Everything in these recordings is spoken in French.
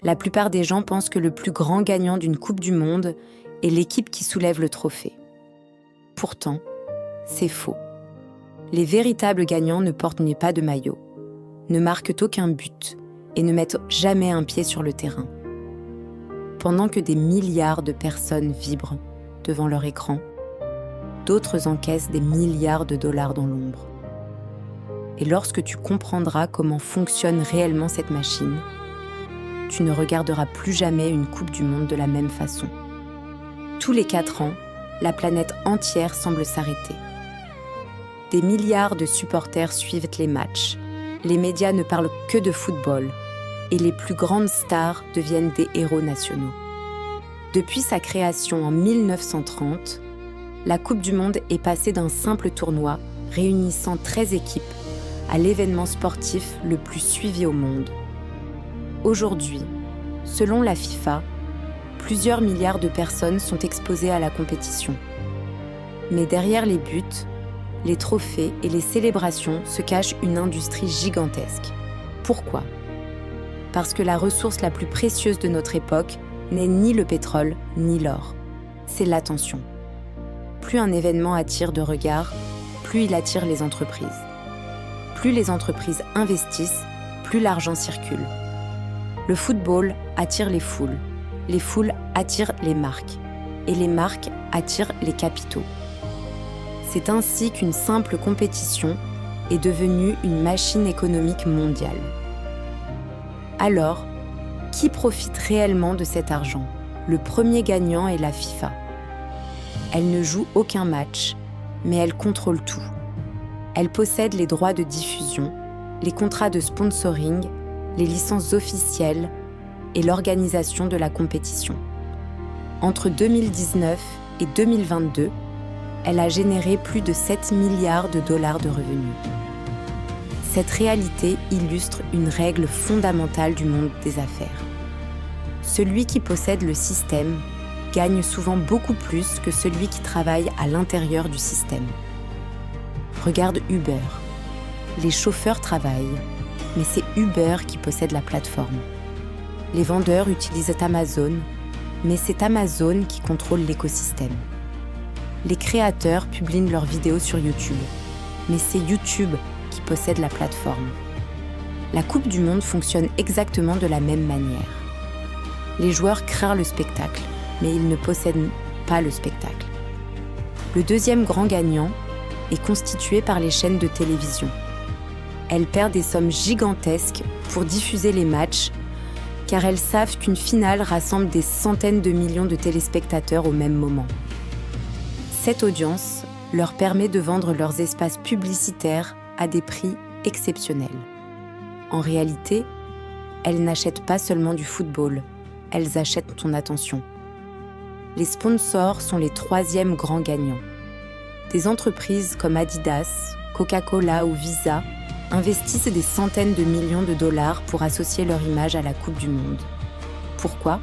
La plupart des gens pensent que le plus grand gagnant d'une Coupe du Monde est l'équipe qui soulève le trophée. Pourtant, c'est faux. Les véritables gagnants ne portent pas de maillot, ne marquent aucun but et ne mettent jamais un pied sur le terrain. Pendant que des milliards de personnes vibrent devant leur écran, d'autres encaissent des milliards de dollars dans l'ombre. Et lorsque tu comprendras comment fonctionne réellement cette machine, tu ne regarderas plus jamais une Coupe du Monde de la même façon. Tous les 4 ans, la planète entière semble s'arrêter. Des milliards de supporters suivent les matchs. Les médias ne parlent que de football et les plus grandes stars deviennent des héros nationaux. Depuis sa création en 1930, la Coupe du Monde est passée d'un simple tournoi réunissant 13 équipes à l'événement sportif le plus suivi au monde. Aujourd'hui, selon la FIFA, plusieurs milliards de personnes sont exposées à la compétition. Mais derrière les buts, les trophées et les célébrations se cache une industrie gigantesque. Pourquoi ? Parce que la ressource la plus précieuse de notre époque n'est ni le pétrole ni l'or. C'est l'attention. Plus un événement attire de regards, plus il attire les entreprises. Plus les entreprises investissent, plus l'argent circule. Le football attire les foules attirent les marques, et les marques attirent les capitaux. C'est ainsi qu'une simple compétition est devenue une machine économique mondiale. Alors, qui profite réellement de cet argent ? Le premier gagnant est la FIFA. Elle ne joue aucun match, mais elle contrôle tout. Elle possède les droits de diffusion, les contrats de sponsoring, les licences officielles et l'organisation de la compétition. Entre 2019 et 2022, elle a généré plus de 7 milliards de dollars de revenus. Cette réalité illustre une règle fondamentale du monde des affaires. Celui qui possède le système gagne souvent beaucoup plus que celui qui travaille à l'intérieur du système. Regarde Uber. Les chauffeurs travaillent, mais c'est Uber qui possède la plateforme. Les vendeurs utilisent Amazon, mais c'est Amazon qui contrôle l'écosystème. Les créateurs publient leurs vidéos sur YouTube, mais c'est YouTube qui possède la plateforme. La Coupe du Monde fonctionne exactement de la même manière. Les joueurs créent le spectacle, mais ils ne possèdent pas le spectacle. Le deuxième grand gagnant est constitué par les chaînes de télévision. Elles perdent des sommes gigantesques pour diffuser les matchs, car elles savent qu'une finale rassemble des centaines de millions de téléspectateurs au même moment. Cette audience leur permet de vendre leurs espaces publicitaires à des prix exceptionnels. En réalité, elles n'achètent pas seulement du football, elles achètent ton attention. Les sponsors sont les 3e grands gagnants. Des entreprises comme Adidas, Coca-Cola ou Visa investissent des centaines de millions de dollars pour associer leur image à la Coupe du Monde. Pourquoi ?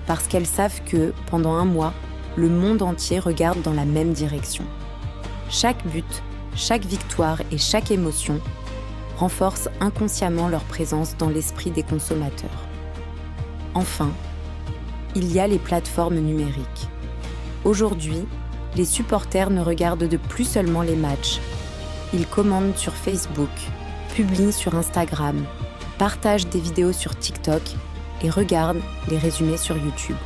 Parce qu'elles savent que, pendant un mois, le monde entier regarde dans la même direction. Chaque but, chaque victoire et chaque émotion renforcent inconsciemment leur présence dans l'esprit des consommateurs. Enfin, il y a les plateformes numériques. Aujourd'hui, les supporters ne regardent de plus seulement les matchs. Ils commandent sur Facebook, publient sur Instagram, partagent des vidéos sur TikTok et regardent les résumés sur YouTube.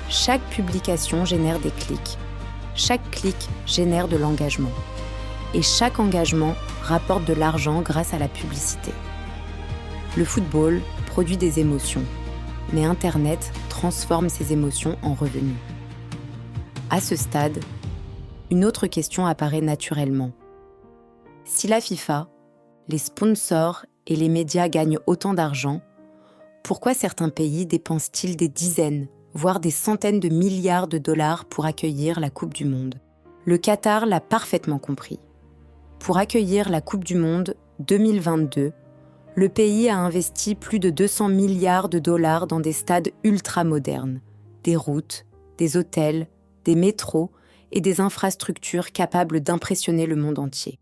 Chaque publication génère des clics. Chaque clic génère de l'engagement. Et chaque engagement rapporte de l'argent grâce à la publicité. Le football produit des émotions, mais Internet transforme ces émotions en revenus. À ce stade, une autre question apparaît naturellement. Si la FIFA, les sponsors et les médias gagnent autant d'argent, pourquoi certains pays dépensent-ils des dizaines, voire des centaines de milliards de dollars pour accueillir la Coupe du Monde ? Le Qatar l'a parfaitement compris. Pour accueillir la Coupe du Monde 2022, le pays a investi plus de 200 milliards de dollars dans des stades ultra-modernes, des routes, des hôtels, des métros et des infrastructures capables d'impressionner le monde entier.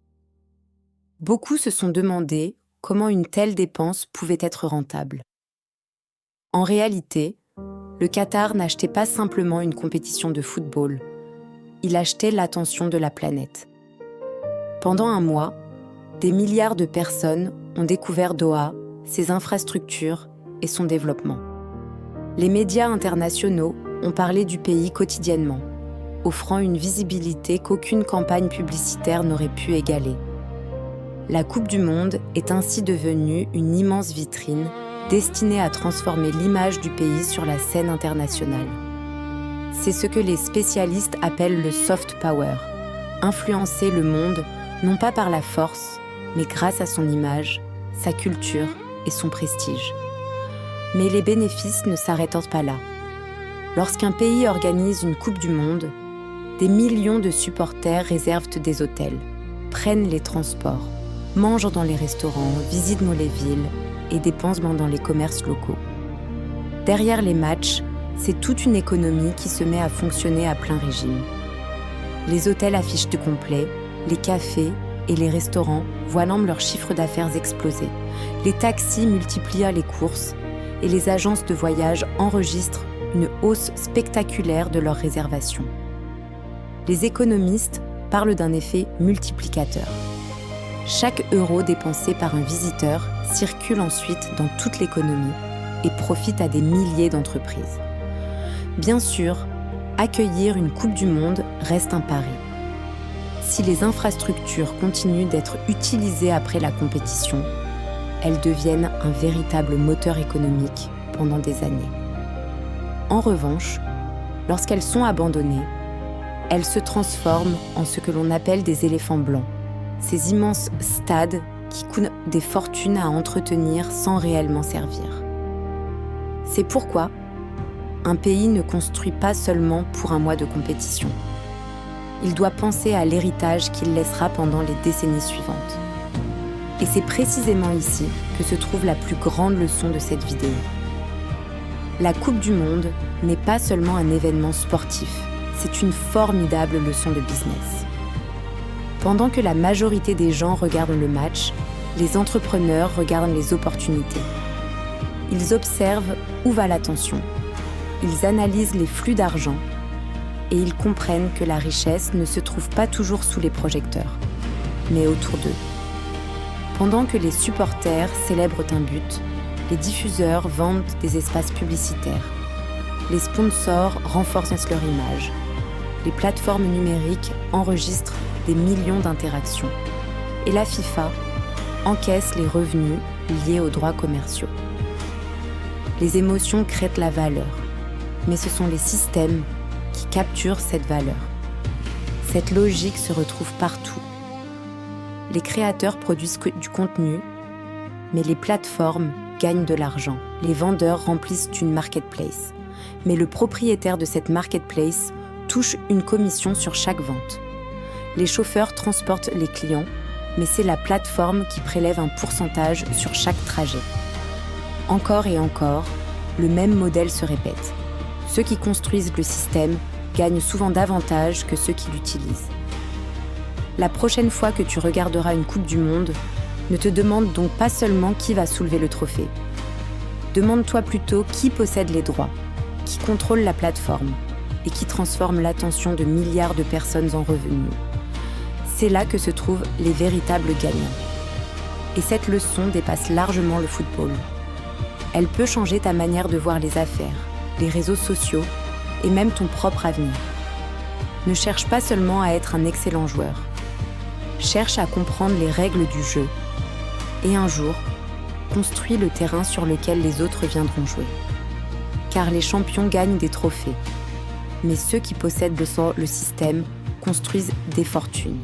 Beaucoup se sont demandé comment une telle dépense pouvait être rentable. En réalité, le Qatar n'achetait pas simplement une compétition de football, il achetait l'attention de la planète. Pendant un mois, des milliards de personnes ont découvert Doha, ses infrastructures et son développement. Les médias internationaux ont parlé du pays quotidiennement, offrant une visibilité qu'aucune campagne publicitaire n'aurait pu égaler. La Coupe du Monde est ainsi devenue une immense vitrine destinée à transformer l'image du pays sur la scène internationale. C'est ce que les spécialistes appellent le soft power, influencer le monde non pas par la force, mais grâce à son image, sa culture et son prestige. Mais les bénéfices ne s'arrêtent pas là. Lorsqu'un pays organise une Coupe du Monde, des millions de supporters réservent des hôtels, prennent les transports, mangent dans les restaurants, visitent les villes et dépensent dans les commerces locaux. Derrière les matchs, c'est toute une économie qui se met à fonctionner à plein régime. Les hôtels affichent de complet, les cafés et les restaurants voient leur chiffre d'affaires exploser. Les taxis multiplient les courses et les agences de voyage enregistrent une hausse spectaculaire de leurs réservations. Les économistes parlent d'un effet multiplicateur. Chaque euro dépensé par un visiteur circule ensuite dans toute l'économie et profite à des milliers d'entreprises. Bien sûr, accueillir une Coupe du Monde reste un pari. Si les infrastructures continuent d'être utilisées après la compétition, elles deviennent un véritable moteur économique pendant des années. En revanche, lorsqu'elles sont abandonnées, elles se transforment en ce que l'on appelle des éléphants blancs, ces immenses stades qui coûtent des fortunes à entretenir sans réellement servir. C'est pourquoi un pays ne construit pas seulement pour un mois de compétition. Il doit penser à l'héritage qu'il laissera pendant les décennies suivantes. Et c'est précisément ici que se trouve la plus grande leçon de cette vidéo. La Coupe du Monde n'est pas seulement un événement sportif, c'est une formidable leçon de business. Pendant que la majorité des gens regardent le match, les entrepreneurs regardent les opportunités. Ils observent où va l'attention, ils analysent les flux d'argent et ils comprennent que la richesse ne se trouve pas toujours sous les projecteurs, mais autour d'eux. Pendant que les supporters célèbrent un but, les diffuseurs vendent des espaces publicitaires. Les sponsors renforcent leur image. Les plateformes numériques enregistrent des millions d'interactions. Et la FIFA encaisse les revenus liés aux droits commerciaux. Les émotions créent la valeur, mais ce sont les systèmes qui capturent cette valeur. Cette logique se retrouve partout. Les créateurs produisent du contenu, mais les plateformes gagnent de l'argent. Les vendeurs remplissent une marketplace, mais le propriétaire de cette marketplace touche une commission sur chaque vente. Les chauffeurs transportent les clients, mais c'est la plateforme qui prélève un pourcentage sur chaque trajet. Encore et encore, le même modèle se répète. Ceux qui construisent le système gagnent souvent davantage que ceux qui l'utilisent. La prochaine fois que tu regarderas une Coupe du Monde, ne te demande donc pas seulement qui va soulever le trophée. Demande-toi plutôt qui possède les droits, qui contrôle la plateforme et qui transforme l'attention de milliards de personnes en revenus. C'est là que se trouvent les véritables gagnants. Et cette leçon dépasse largement le football. Elle peut changer ta manière de voir les affaires, les réseaux sociaux et même ton propre avenir. Ne cherche pas seulement à être un excellent joueur. Cherche à comprendre les règles du jeu. Et un jour, construis le terrain sur lequel les autres viendront jouer. Car les champions gagnent des trophées. Mais ceux qui possèdent le système construisent des fortunes.